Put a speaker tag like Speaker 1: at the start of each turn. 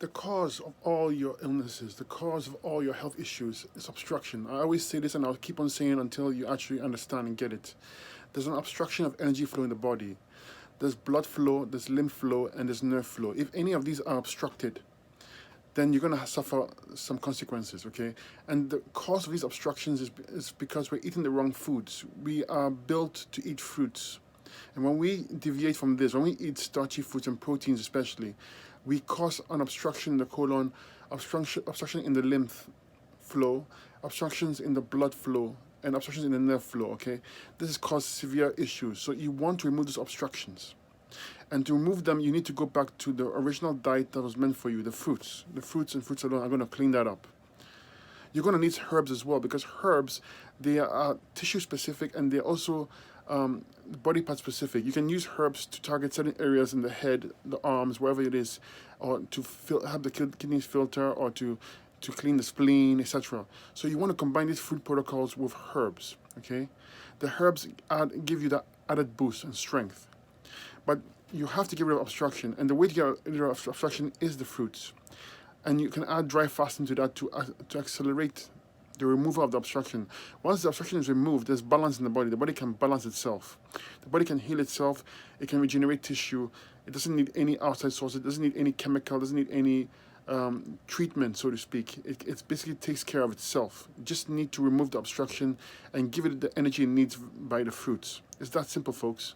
Speaker 1: The cause of all your illnesses, the cause of all your health issues is obstruction. I always say this and I'll keep on saying it until you actually understand and get it. There's an obstruction of energy flow in the body. There's blood flow, there's lymph flow, and there's nerve flow. If any of these are obstructed, then you're going to suffer some consequences, okay? And the cause of these obstructions is because we're eating the wrong foods. We are built to eat fruits. And when we deviate from this, when we eat starchy foods and proteins especially, we cause an obstruction in the colon, obstruction in the lymph flow, obstructions in the blood flow, and obstructions in the nerve flow, okay? This has caused severe issues. So you want to remove those obstructions. And to remove them, you need to go back to the original diet that was meant for you, the fruits. The fruits and fruits alone are going to clean that up. You're going to need herbs as well, because herbs, they are tissue specific and they're also body part specific. You can use herbs to target certain areas in the head, the arms, wherever it is, or to have the kidneys filter, or to clean the spleen, etc. So you want to combine these food protocols with herbs, okay? The herbs give you that added boost and strength. But you have to get rid of obstruction, and the way to get rid of obstruction is the fruits. And you can add dry fasting to that to accelerate the removal of the obstruction. Once the obstruction is removed, there's balance in the body. The body can balance itself. The body can heal itself. It can regenerate tissue. It doesn't need any outside source. It doesn't need any chemical. It doesn't need any treatment, so to speak. It basically takes care of itself. You just need to remove the obstruction and give it the energy it needs by the fruits. It's that simple, folks.